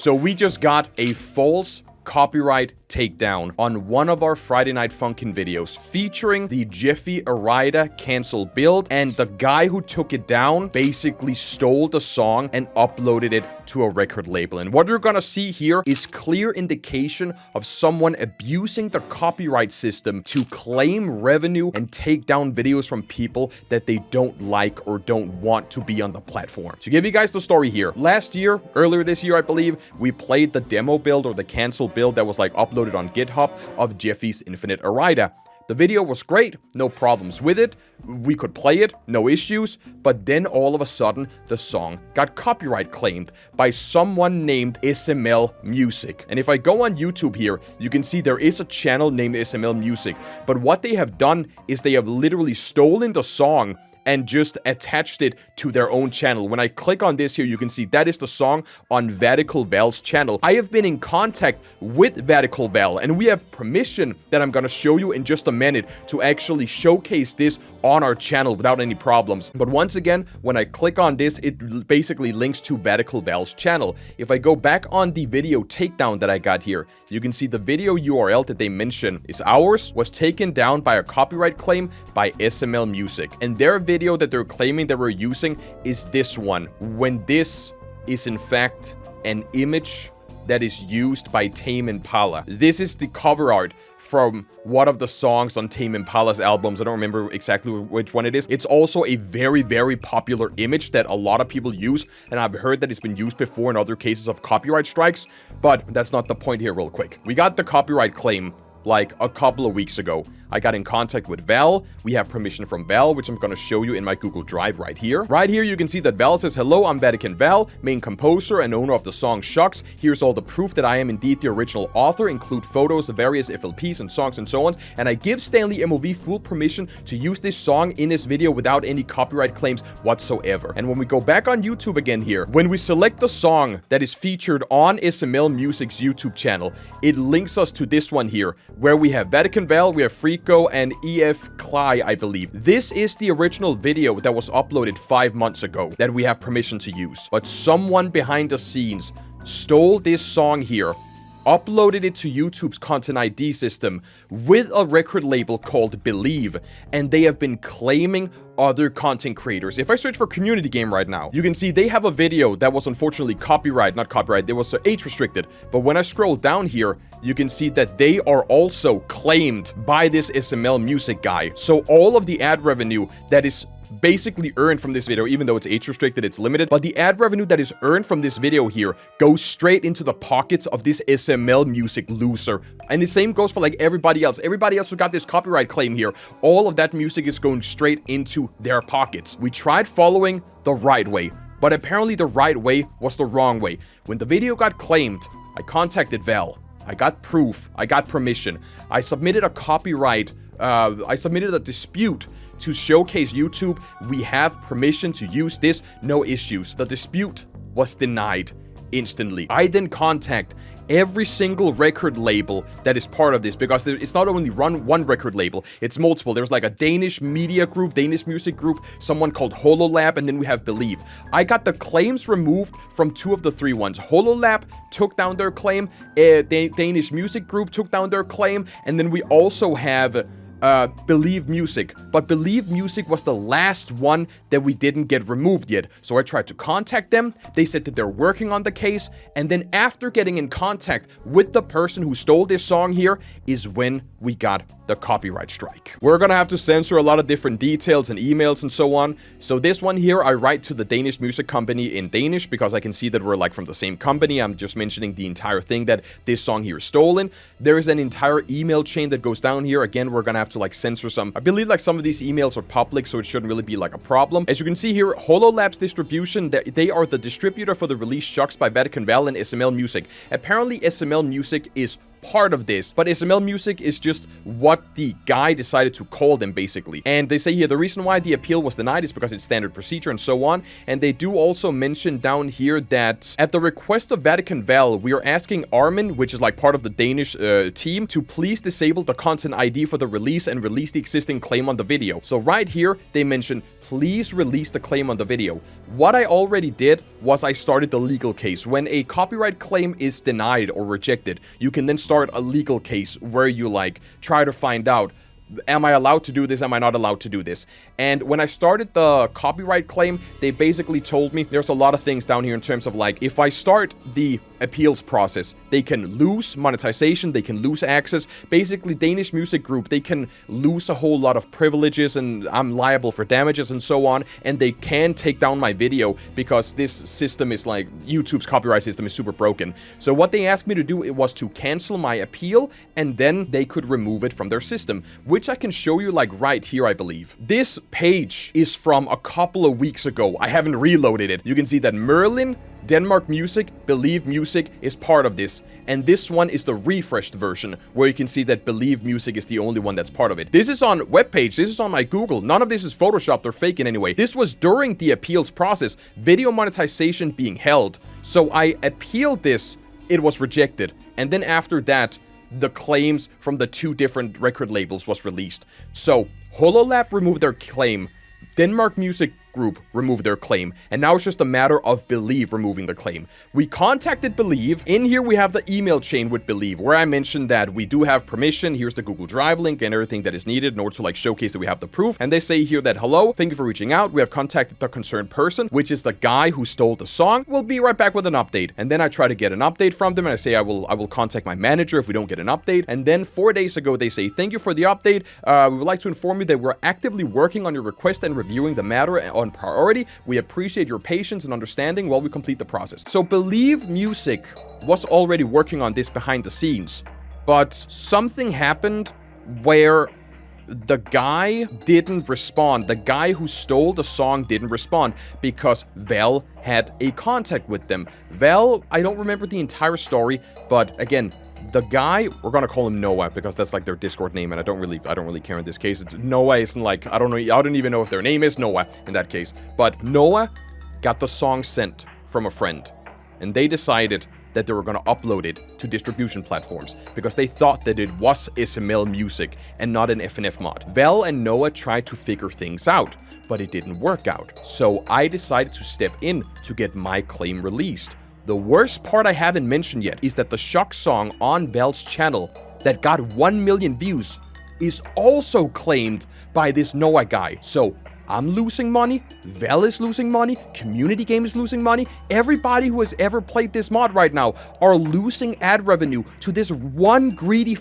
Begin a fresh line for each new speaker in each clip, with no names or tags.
So we just got a false copyright takedown on one of our Friday Night Funkin' videos featuring the Jeffy Irida cancel build, and the guy who took it down basically stole the song and uploaded it to a record label. And what you're gonna see here is clear indication of someone abusing the copyright system to claim revenue and take down videos from people that they don't like or don't want to be on the platform. To give you guys the story here, last year, earlier this year I believe, we played the demo build or the cancel build that was like uploaded on GitHub of Jeffy's Infinite Irida. The video was great, no problems with it, we could play it, no issues, but then all of a sudden, the song got copyright claimed by someone named SML And if I go on YouTube here, you can see there is a channel named SML but what they have done is they have literally stolen the song and just attached it to their own channel. When I click on this here, you can see that is the song on Vatical Val's channel. I have been in contact with Vatical Val, and we have permission that I'm gonna show you in just a minute to actually showcase this on our channel without any problems. But once again, when I click on this, it basically links to Vatical Val's channel. If I go back on the video takedown that I got here, you can see the video URL that they mention is ours, was taken down by a copyright claim by SML And their video that they're claiming that we're using is this one, when this is in fact an image that is used by Tame Impala. This is the cover art from one of the songs on Tame Impala's albums. I don't remember exactly which one it is. It's also a very, very popular image that a lot of people use, and I've heard that it's been used before in other cases of copyright strikes, but that's not the point here real quick. We got the copyright claim like a couple of weeks ago. I got in contact with Val. We have permission from Val, which I'm going to show you in my Google Drive right here. Right here, you can see that Val says, "Hello, I'm Vatican Val, main composer and owner of the song Shucks. Here's all the proof that I am indeed the original author, include photos of various FLPs and songs and so on. And I give StanleyMOV full permission to use this song in this video without any copyright claims whatsoever." And when we go back on YouTube again here, when we select the song that is featured on SML Music's YouTube channel, it links us to this one here, where we have Vatican Val, we have Freako, and EF Cly, I believe. This is the original video that was uploaded 5 months ago that we have permission to use. But someone behind the scenes stole this song here, uploaded it to YouTube's Content ID system with a record label called Believe, and they have been claiming other content creators. If I search for community game right now, you can see they have a video that was unfortunately not copyright, it was age restricted. But when I scroll down here, you can see that they are also claimed by this SML guy. So all of the ad revenue that is basically earned from this video, even though it's age restricted, it's limited, but the ad revenue that is earned from this video here goes straight into the pockets of this SML loser. And the same goes for like everybody else who got this copyright claim here. All of that music is going straight into their pockets. We tried following the right way, but apparently the right way was the wrong way. When the video got claimed, I contacted Val. I got proof, I got permission. I submitted a dispute to showcase YouTube. We have permission to use this, no issues. The dispute was denied instantly. I then contact every single record label that is part of this, because it's not only one record label, it's multiple. There's like a Danish media group, Danish music group, someone called HoloLab, and then we have Believe. I got the claims removed from 2 of the 3 ones. HoloLab took down their claim, Danish music group took down their claim, and then we also have Believe Music. But Believe Music was the last one that we didn't get removed yet. So I tried to contact them. They said that they're working on the case. And then after getting in contact with the person who stole this song here is when we got the copyright strike. We're gonna have to censor a lot of different details and emails and so on. So this one here, I write to the Danish music company in Danish because I can see that we're like from the same company. I'm just mentioning the entire thing that this song here is stolen. There is an entire email chain that goes down here. Again, we're gonna have to like censor some. I believe like some of these emails are public, so it shouldn't really be like a problem. As you can see here, HoloLab's distribution, they are the distributor for the release Shucks by Vatican Val and SML Music. Apparently SML Music is part of this, but SML Music is just what the guy decided to call them, basically. And they say here the reason why the appeal was denied is because it's standard procedure and so on. And they do also mention down here that at the request of Vatican Val, we are asking Armin, which is like part of the Danish team, to please disable the content ID for the release and release the existing claim on the video. So right here, they mention, please release the claim on the video. what I already did was I started the legal case. When a copyright claim is denied or rejected, you can then start a legal case where you like try to find out, am I allowed to do this? Am I not allowed to do this? And when I started the copyright claim, they basically told me there's a lot of things down here in terms of like, if I start the appeals process, they can lose monetization, they can lose access. Basically, Danish Music Group, they can lose a whole lot of privileges and I'm liable for damages and so on. And they can take down my video because this system is like, YouTube's copyright system is super broken. So what they asked me to do, it was to cancel my appeal and then they could remove it from their system, which I can show you like right here, I believe. This page is from a couple of weeks ago. I haven't reloaded it. You can see that Merlin, Denmark Music, Believe Music is part of this. And this one is the refreshed version, where you can see that Believe Music is the only one that's part of it. This is on webpage. This is on my Google. None of this is photoshopped or fake in any way. This was during the appeals process, video monetization being held. So I appealed this. It was rejected. And then after that, the claims from the two different record labels was released. So HoloLab removed their claim. Denmark Music Group removed their claim, and now it's just a matter of Believe removing the claim. We contacted Believe. In here we have the email chain with Believe, where I mentioned that we do have permission. Here's the Google Drive link and everything that is needed in order to like showcase that we have the proof. And they say here that, hello, thank you for reaching out. We have contacted the concerned person, which is the guy who stole the song. We'll be right back with an update. And then I try to get an update from them, and I say I will contact my manager if we don't get an update. And then 4 days ago they say, thank you for the update. We would like to inform you that we're actively working on your request and reviewing the matter on priority. We appreciate your patience and understanding while we complete the process. So Believe Music was already working on this behind the scenes, but something happened where the guy didn't respond. The guy who stole the song didn't respond because Val had a contact with them. Val, I don't remember the entire story, but again, the guy, we're gonna call him Noah because that's like their Discord name, and I don't really care in this case. It's, Noah isn't like, I don't even know if their name is Noah in that case. But Noah got the song sent from a friend, and they decided that they were gonna upload it to distribution platforms because they thought that it was SML music and not an FNF mod. Val and Noah tried to figure things out, but it didn't work out. So I decided to step in to get my claim released. The worst part I haven't mentioned yet is that the Shucks song on Val's channel that got 1 million views is also claimed by this Noah guy. So I'm losing money, Val is losing money, Community Game is losing money. Everybody who has ever played this mod right now are losing ad revenue to this one greedy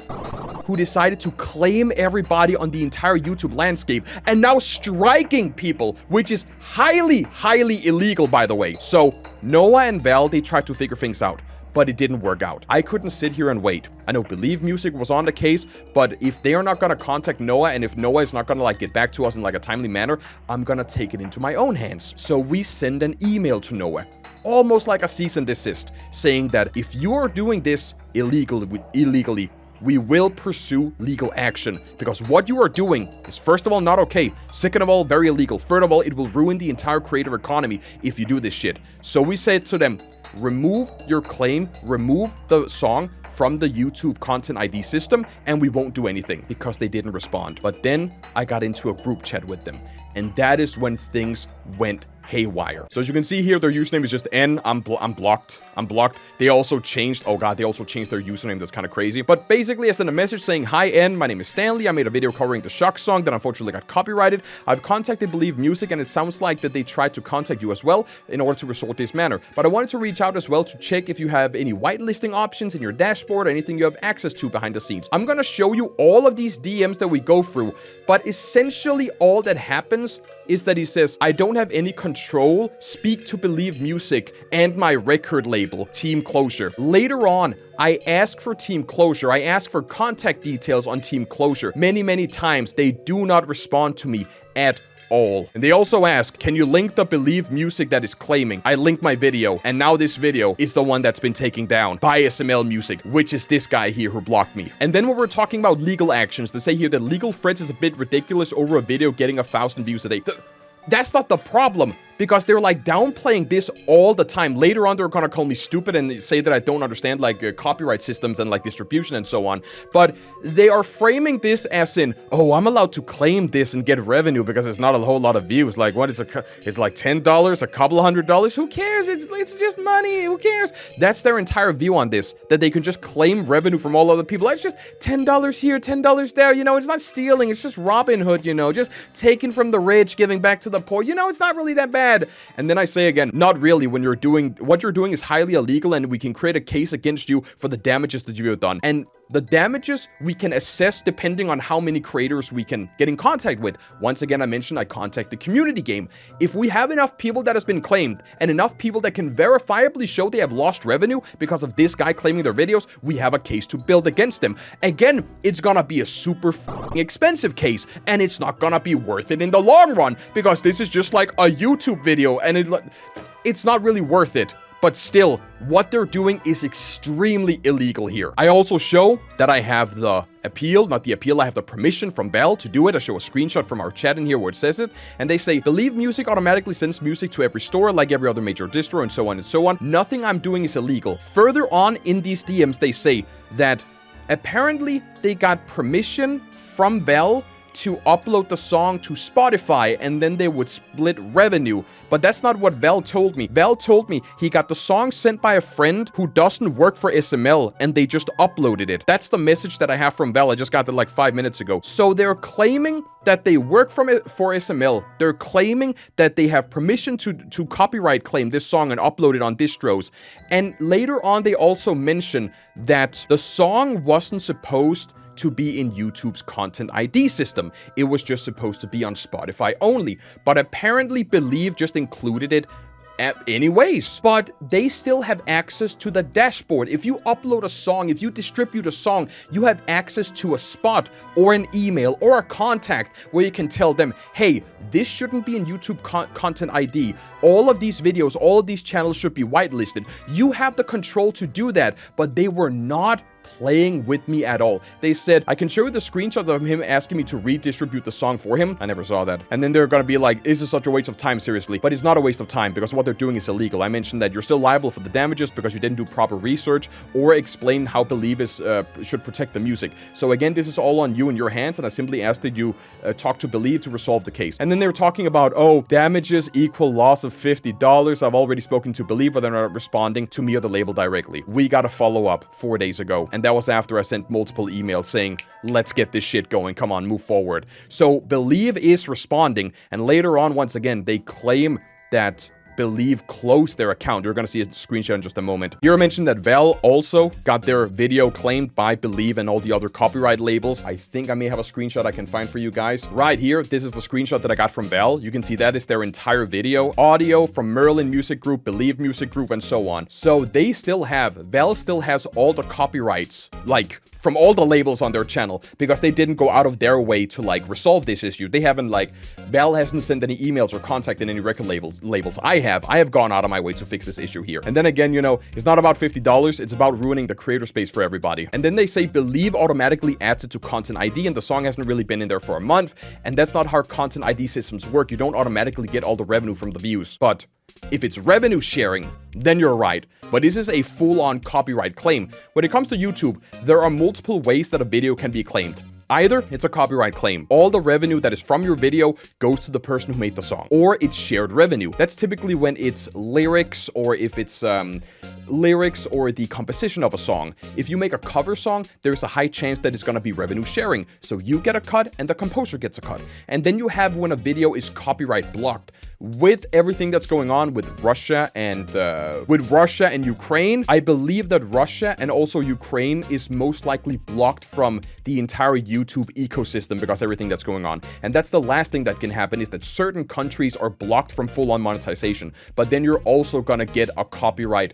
who decided to claim everybody on the entire YouTube landscape and now striking people, which is highly, highly illegal, by the way. So Noah and Val, they tried to figure things out, but it didn't work out. I couldn't sit here and wait. I know Believe Music was on the case, but if they are not gonna contact Noah, and if Noah is not gonna like get back to us in like a timely manner, I'm gonna take it into my own hands. So we send an email to Noah, almost like a cease and desist, saying that if you are doing this illegally, we will pursue legal action, because what you are doing is, first of all, not okay. Second of all, very illegal. Third of all, it will ruin the entire creator economy if you do this shit. So we said to them, remove your claim, remove the song from the YouTube Content ID system, and we won't do anything, because they didn't respond. But then I got into a group chat with them, and that is when things went haywire. So as you can see here, their username is just N. I'm blocked. They also changed, oh god, they also changed their username. That's kind of crazy. But basically, I sent a message saying, hi N, my name is Stanley. I made a video covering the Shucks song that unfortunately got copyrighted. I've contacted Believe Music, and it sounds like that they tried to contact you as well in order to resort this manner. But I wanted to reach out as well to check if you have any whitelisting options in your dashboard or anything you have access to behind the scenes. I'm gonna show you all of these DMs that we go through, but essentially all that happens is that he says, I don't have any control, speak to Believe Music and my record label, Team Closure. Later on, I ask for Team Closure. I ask for contact details on Team Closure. Many times, they do not respond to me at all. And they also ask, can you link the Believe Music that is claiming? I link my video, and now this video is the one that's been taken down by SML Music, which is this guy here who blocked me. And then when we're talking about legal actions, they say here that legal threats is a bit ridiculous over a video getting 1,000 views a day. That's not the problem. because they're like downplaying this all the time. Later on, they're gonna call me stupid and say that I don't understand like copyright systems and like distribution and so on. But they are framing this as in, oh, I'm allowed to claim this and get revenue because it's not a whole lot of views. Like, what is it's like $10, a couple of $100? Who cares? It's just money. Who cares? That's their entire view on this, that they can just claim revenue from all other people. It's just $10 here, $10 there. You know, it's not stealing. It's just Robin Hood, you know, just taking from the rich, giving back to the poor. You know, it's not really that bad. And then I say again, not really. When you're doing, what you're doing is highly illegal, and we can create a case against you for the damages that you have done. And the damages we can assess depending on how many creators we can get in contact with. Once again, I mentioned I contact the community game. If we have enough people that has been claimed and enough people that can verifiably show they have lost revenue because of this guy claiming their videos, we have a case to build against them. Again, it's gonna be a super expensive case, and it's not gonna be worth it in the long run because this is just like a YouTube video, and it's not really worth it. But still, what they're doing is extremely illegal here. I also show that I have the appeal, not the appeal, I have the permission from Val to do it. I show a screenshot from our chat in here where it says it. And they say, Believe Music automatically sends music to every store like every other major distro and so on and so on. Nothing I'm doing is illegal. Further on in these DMs, they say that apparently they got permission from Val to upload the song to Spotify, and then they would split revenue. But that's not what Val told me. Val told me he got the song sent by a friend who doesn't work for SML, and they just uploaded it. That's the message that I have from Val. I just got it like 5 minutes ago. So they're claiming that they work for SML. They're claiming that they have permission to copyright claim this song and upload it on distros. And later on, they also mention that the song wasn't supposed to be in YouTube's content ID system. It was just supposed to be on Spotify only. But apparently Believe just included it anyways. But they still have access to the dashboard. If you upload a song, if you distribute a song, you have access to a spot or an email or a contact where you can tell them, hey, this shouldn't be in YouTube content ID. All of these videos, all of these channels should be whitelisted. You have the control to do that, but they were not playing with me at all. They said, I can show you the screenshots of him asking me to redistribute the song for him. I never saw that. And then they're gonna be like, is this such a waste of time? Seriously. But it's not a waste of time because what they're doing is illegal. I mentioned that you're still liable for the damages because you didn't do proper research or explain how Believe is should protect the music. So again, this is all on you and your hands, and I simply asked that you talk to Believe to resolve the case. And then they were talking about, oh, damages equal loss of $50. I've already spoken to Believe, but they're not responding to me or the label directly. We got a follow-up 4 days ago. And that was after I sent multiple emails saying, let's get this shit going. Come on, move forward. So Believe is responding. And later on, once again, they claim that Believe closed their account. You're gonna see a screenshot in just a moment. Here I mentioned that Val also got their video claimed by Believe and all the other copyright labels. I think I may have a screenshot I can find for you guys. Right here, this is the screenshot that I got from Val. You can see that is their entire video. Audio from Merlin Music Group, Believe Music Group, and so on. So they still have, Val still has all the copyrights, like, from all the labels on their channel, because they didn't go out of their way to like resolve this issue. They haven't Val hasn't sent any emails or contacted any record labels. I have gone out of my way to fix this issue here. And then again, you know, it's not about $50, it's about ruining the creator space for everybody. And then they say Believe automatically adds it to content ID, and the song hasn't really been in there for a month, and that's not how content ID systems work. You don't automatically get all the revenue from the views. But if it's revenue sharing, then you're right. But this is a full-on copyright claim. When it comes to YouTube, there are multiple ways that a video can be claimed. Either it's a copyright claim. All the revenue that is from your video goes to the person who made the song. Or it's shared revenue. That's typically when it's lyrics, or if it's lyrics or the composition of a song. If you make a cover song, there's a high chance that it's gonna be revenue sharing. So you get a cut and the composer gets a cut. And then you have when a video is copyright blocked. With everything that's going on with Russia and Ukraine, I believe that Russia and also Ukraine is most likely blocked from the entire YouTube ecosystem because everything that's going on. And that's the last thing that can happen, is that certain countries are blocked from full-on monetization. But then you're also gonna get a copyright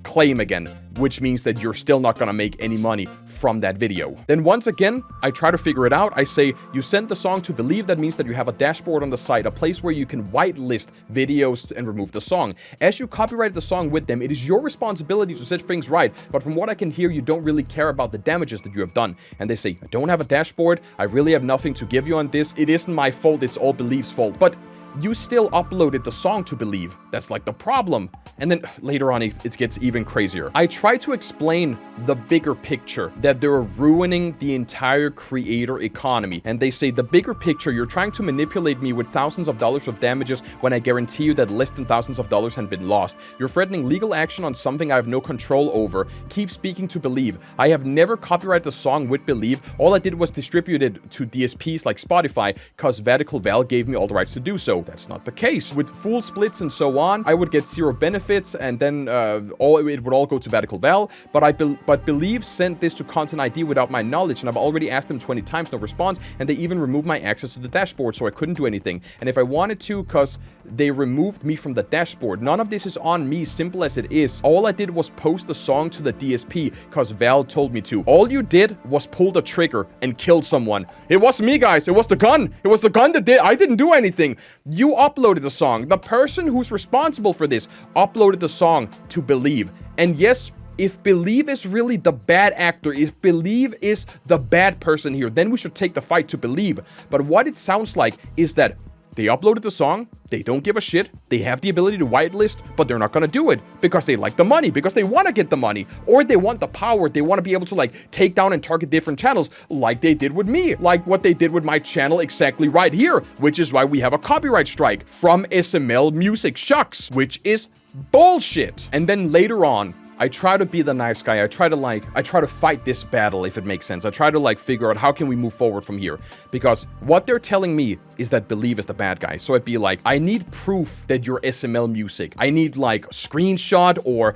claim again, which means that you're still not gonna make any money from that video. Then once again, I try to figure it out. I say, you send the song to Believe. That means that you have a dashboard on the site, a place where you can whitelist videos and remove the song. As you copyrighted the song with them, it is your responsibility to set things right. But from what I can hear, you don't really care about the damages that you have done. And they say, I don't have a dashboard. I really have nothing to give you on this. It isn't my fault. It's all Believe's fault. But you still uploaded the song to Believe. That's like the problem. And then later on, it gets even crazier. I try to explain the bigger picture, that they're ruining the entire creator economy. And they say, the bigger picture, you're trying to manipulate me with thousands of dollars of damages when I guarantee you that less than thousands of dollars have been lost. You're threatening legal action on something I have no control over. Keep speaking to Believe. I have never copyrighted the song with Believe. All I did was distribute it to DSPs like Spotify because Vertical Val gave me all the rights to do so. That's not the case. With full splits and so on, I would get zero benefits, and then it would all go to Vertical Val. But Believe sent this to Content ID without my knowledge, and I've already asked them 20 times, no response, and they even removed my access to the dashboard, so I couldn't do anything. And if I wanted to, because they removed me from the dashboard, none of this is on me, simple as it is. All I did was post the song to the DSP because Val told me to. All you did was pull the trigger and kill someone. It wasn't me, guys. It was the gun. It was the gun that did. I didn't do anything. You uploaded the song. The person who's responsible for this uploaded the song to Believe. And yes, if Believe is really the bad actor, if Believe is the bad person here, then we should take the fight to Believe. But what it sounds like is that they uploaded the song, they don't give a shit, they have the ability to whitelist, but they're not gonna do it because they like the money, because they wanna get the money, or they want the power, they wanna be able to like take down and target different channels like they did with me, like what they did with my channel exactly right here, which is why we have a copyright strike from SML Shucks, which is bullshit. And then later on, I try to be the nice guy. I try to fight this battle, if it makes sense. I try to like figure out how can we move forward from here, because what they're telling me is that Believe is the bad guy. So I'd be like, I need proof that you're SML Music. I need like a screenshot or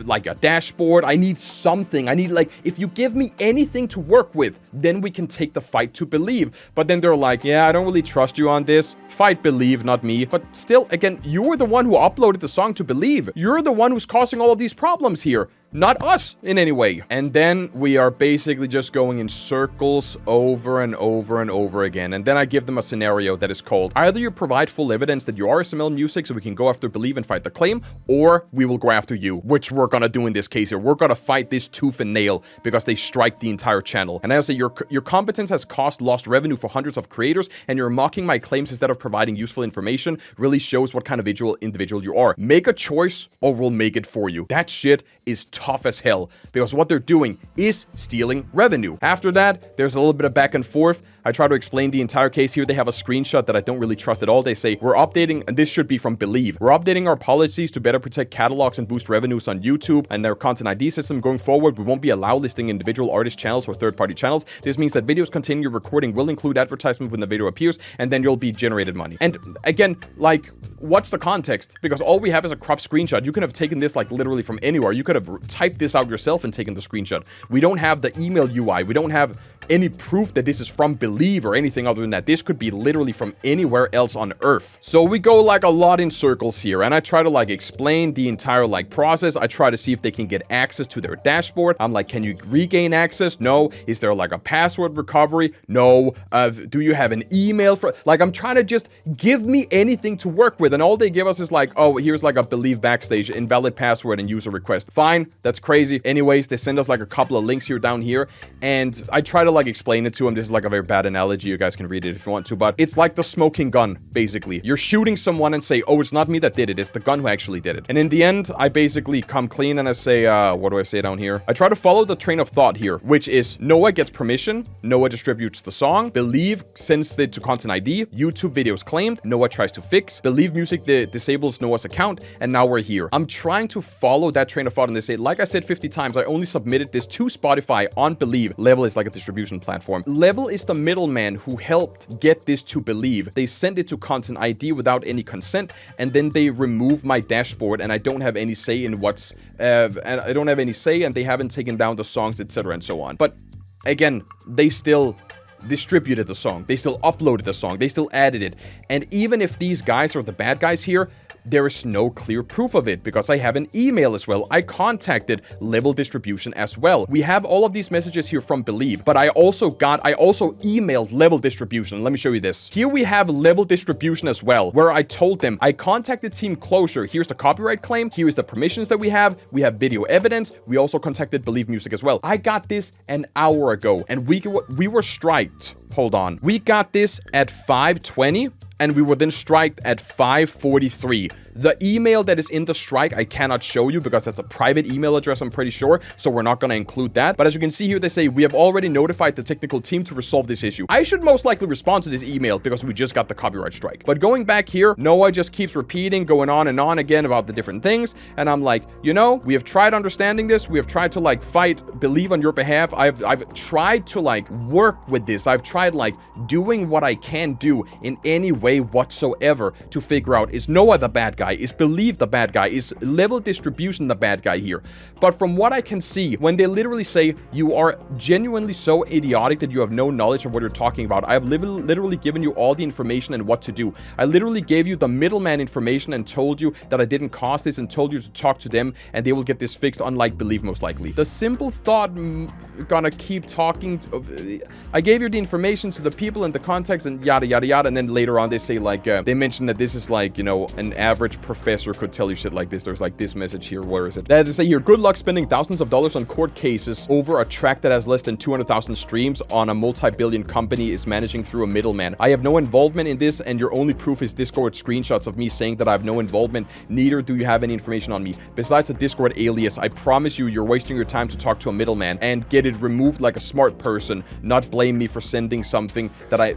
like a dashboard. I need something. I need like, if you give me anything to work with, then we can take the fight to Believe. But then they're like, yeah, I don't really trust you on this. Fight Believe, not me. But still, again, you were the one who uploaded the song to Believe. You're the one who's causing all of these problems here, not us in any way. And then we are basically just going in circles over and over and over again. And then I give them a scenario that is called, either you provide full evidence that you are SML Music so we can go after Believe and fight the claim, or we will go after you, which we're gonna do in this case here. We're gonna fight this tooth and nail because they strike the entire channel. And as I say, your competence has lost revenue for hundreds of creators, and you're mocking my claims instead of providing useful information really shows what kind of individual you are. Make a choice or we'll make it for you. That shit is tough as hell because what they're doing is stealing revenue. After that, there's a little bit of back and forth. I try to explain the entire case here. They have a screenshot that I don't really trust at all. They say, we're updating, and this should be from Believe, we're updating our policies to better protect catalogs and boost revenues on YouTube and their content ID system. Going forward, we won't be allowed listing individual artist channels or third-party channels. This means that videos containing your recording will include advertisement when the video appears, and then you'll be generated money. And again, like, what's the context? Because all we have is a cropped screenshot. You could have taken this like literally from anywhere. You could have typed this out yourself and taken the screenshot. We don't have the email UI. We don't have any proof that this is from Believe or anything other than that. This could be literally from anywhere else on earth. So we go like a lot in circles here, and I try to like explain the entire like process. I try to see if they can get access to their dashboard. I'm like, can you regain access? No. Is there like a password recovery? No. Do you have an email for, like, I'm trying to just give me anything to work with, and all they give us is like, oh, here's like a Believe backstage, invalid password and user request. Fine, that's crazy. Anyways, they send us like a couple of links here down here, and I try to like explain it to them. This is like a very bad analogy. You guys can read it if you want to, but it's like the smoking gun, basically. You're shooting someone and say, oh, it's not me that did it. It's the gun who actually did it. And in the end, I basically come clean and I say, what do I say down here? I try to follow the train of thought here, which is Noah gets permission, Noah distributes the song, Believe sends it to Content ID, YouTube videos claimed, Noah tries to fix, Believe Music disables Noah's account, and now we're here. I'm trying to follow that train of thought, and they say, like I said 50 times, I only submitted this to Spotify on Believe. Level is like a distribution platform. Level is the middleman who helped get this to Believe. They sent it to Content ID without any consent, and then they remove my dashboard, and I don't have any say in what's and I don't have any say, and they haven't taken down the songs, etc. and so on. But again, they still distributed the song, they still uploaded the song, they still added it. And even if these guys are the bad guys here, there is no clear proof of it because I have an email as well. I contacted Level Distribution as well. We have all of these messages here from Believe, but I also emailed Level Distribution. Let me show you this. Here we have Level Distribution as well, where I told them I contacted Team Closure. Here's the copyright claim. Here is the permissions that we have. We have video evidence. We also contacted Believe Music as well. I got this an hour ago, and we were striked. Hold on. We got this at 5:20. and we were then striked at 5:43. The email that is in the strike, I cannot show you because that's a private email address, I'm pretty sure, so we're not going to include that. But as you can see here, they say, we have already notified the technical team to resolve this issue. I should most likely respond to this email because we just got the copyright strike. But going back here, Noah just keeps repeating, going on and on again about the different things. And I'm like, you know, we have tried understanding this. We have tried to like fight, believe on your behalf. I've tried to like work with this. I've tried like doing what I can do in any way whatsoever to figure out, is Noah the bad guy? Is Believe the bad guy? Is level distribution the bad guy here? But from what I can see, when they literally say you are genuinely so idiotic that you have no knowledge of what you're talking about, I have literally given you all the information and what to do. I literally gave you the middleman information and told you that I didn't cause this and told you to talk to them and they will get this fixed, unlike Believe most likely. The simple thought, gonna keep talking. I gave you the information to the people and the context and yada yada yada, and then later on they say like, they mentioned that this is like, you know, an average professor could tell you shit like this. There's like this message here. Where is it? They say here, good luck spending thousands of dollars on court cases over a track that has less than 200,000 streams on a multi-billion company is managing through a middleman. I have no involvement in this, and your only proof is Discord screenshots of me saying that I have no involvement. Neither do you have any information on me. Besides a Discord alias, I promise you, you're wasting your time to talk to a middleman and get it removed like a smart person, not blame me for sending something that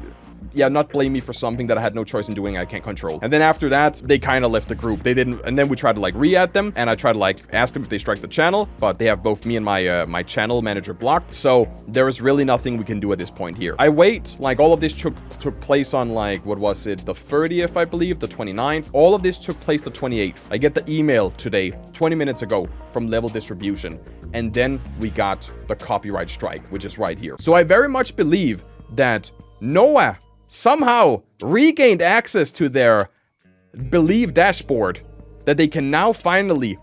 not blame me for something that I had no choice in doing, I can't control. And then after that, they kind of left the group. They didn't, and then we tried to like re-add them, and I tried to like ask them if they strike the channel, but they have both me and my channel manager blocked, so there is really nothing we can do at this point here. I wait, like all of this took place on like, what was it, the 30th, I believe, the 29th. All of this took place the 28th. I get the email today, 20 minutes ago, from Level Distribution, and then we got the copyright strike, which is right here. So I very much believe that Noah somehow regained access to their Believe dashboard, that they can now finally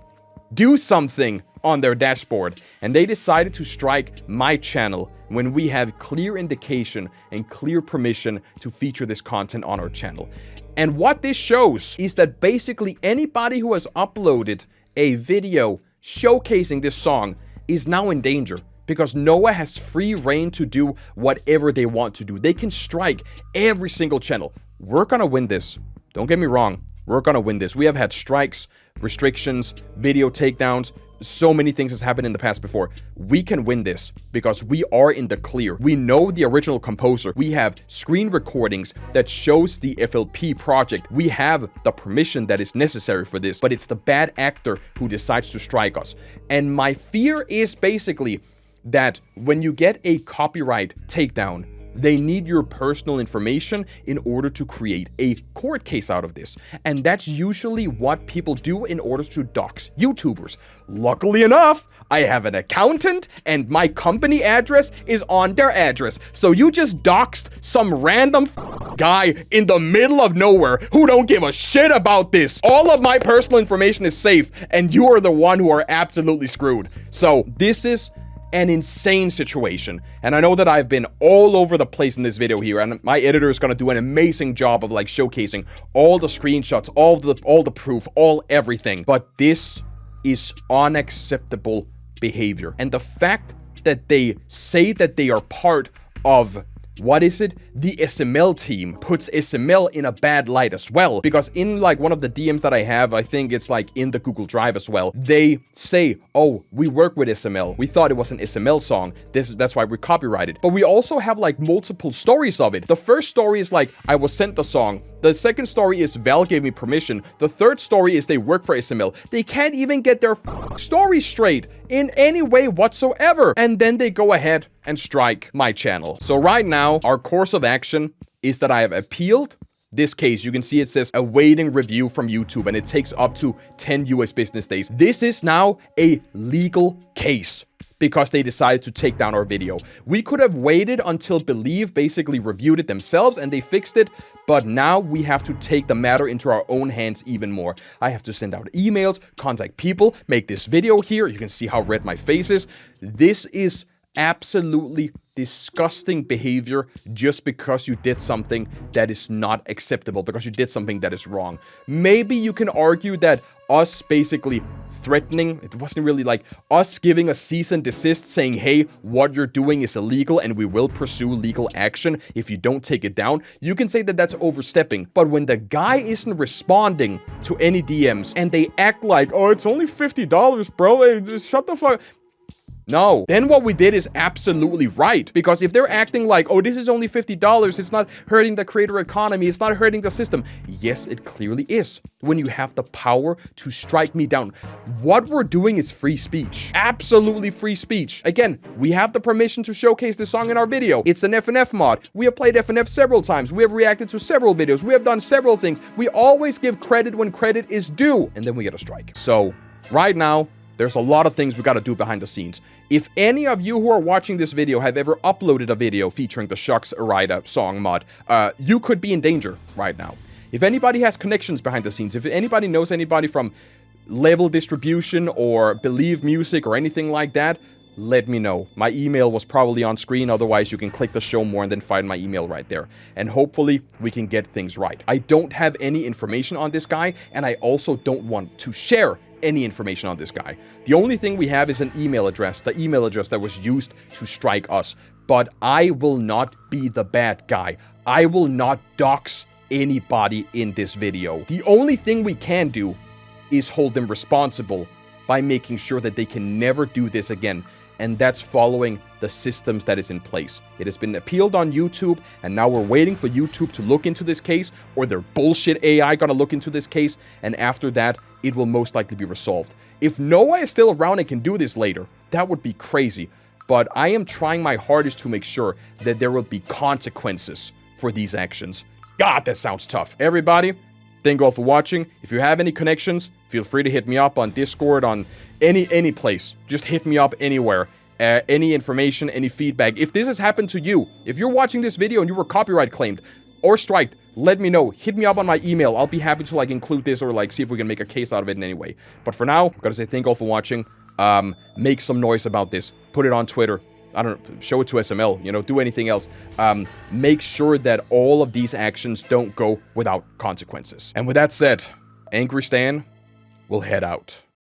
do something on their dashboard, and they decided to strike my channel when we have clear indication and clear permission to feature this content on our channel. And what this shows is that basically anybody who has uploaded a video showcasing this song is now in danger, because Noah has free reign to do whatever they want to do. They can strike every single channel. We're gonna win this. Don't get me wrong. We're gonna win this. We have had strikes, restrictions, video takedowns. So many things has happened in the past before. We can win this because we are in the clear. We know the original composer. We have screen recordings that shows the FLP project. We have the permission that is necessary for this, but it's the bad actor who decides to strike us. And my fear is basically that when you get a copyright takedown, they need your personal information in order to create a court case out of this. And that's usually what people do in order to dox YouTubers. Luckily enough, I have an accountant and my company address is on their address. So you just doxed some random guy in the middle of nowhere who don't give a shit about this. All of my personal information is safe and you are the one who are absolutely screwed. So this is an insane situation, and I know that I've been all over the place in this video here, and my editor is gonna do an amazing job of like showcasing all the screenshots, all the proof, everything. But this is unacceptable behavior, and the fact that they say that they are part of, what is it? The SML team puts SML in a bad light as well, because in like one of the DMs that I have, I think it's like in the Google Drive as well, they say, oh, we work with SML. We thought it was an SML song. That's why we copyrighted. But we also have like multiple stories of it. The first story is like, I was sent the song. The second story is Val gave me permission. The third story is they work for SML. They can't even get their story straight in any way whatsoever. And then they go ahead and strike my channel. So right now, our course of action is that I have appealed this case. You can see it says awaiting review from YouTube, and it takes up to 10 US business days. This is now a legal case because they decided to take down our video. We could have waited until Believe basically reviewed it themselves and they fixed it, but now we have to take the matter into our own hands even more. I have to send out emails, contact people, make this video here. You can see how red my face is. This is absolutely disgusting behavior just because you did something that is not acceptable, because you did something that is wrong. Maybe you can argue that us basically threatening. It wasn't really like us giving a cease and desist saying, hey, what you're doing is illegal and we will pursue legal action if you don't take it down. You can say that that's overstepping. But when the guy isn't responding to any DMs and they act like, oh, it's only $50, bro. Hey, just shut the fuck. No. Then what we did is absolutely right. Because if they're acting like, oh, this is only $50, it's not hurting the creator economy, it's not hurting the system. Yes, it clearly is. When you have the power to strike me down. What we're doing is free speech. Absolutely free speech. Again, we have the permission to showcase this song in our video. It's an FNF mod. We have played FNF several times. We have reacted to several videos. We have done several things. We always give credit when credit is due. And then we get a strike. So, right now, there's a lot of things we gotta do behind the scenes. If any of you who are watching this video have ever uploaded a video featuring the Shucks Irida song mod, you could be in danger right now. If anybody has connections behind the scenes, if anybody knows anybody from Level Distribution or Believe Music or anything like that, let me know. My email was probably on screen, otherwise you can click the show more and then find my email right there. And hopefully we can get things right. I don't have any information on this guy, and I also don't want to share any information on this guy. The only thing we have is an email address, the email address that was used to strike us. But I will not be the bad guy. I will not dox anybody in this video. The only thing we can do is hold them responsible by making sure that they can never do this again. And that's following the systems that is in place. It has been appealed on YouTube, and now we're waiting for YouTube to look into this case, or their bullshit AI gonna look into this case, and after that, it will most likely be resolved. If Noah is still around and can do this later, that would be crazy. But I am trying my hardest to make sure that there will be consequences for these actions. God, that sounds tough. Everybody, thank you all for watching. If you have any connections, feel free to hit me up on Discord, on any place. Just hit me up anywhere. Any information, any feedback. If this has happened to you, if you're watching this video and you were copyright claimed or striked, let me know. Hit me up on my email. I'll be happy to include this or see if we can make a case out of it in any way. But for now, I'm gonna say thank you all for watching. Make some noise about this. Put it on Twitter. I don't know, show it to SML, do anything else. Make sure that all of these actions don't go without consequences. And with that said, Angry Stan will head out.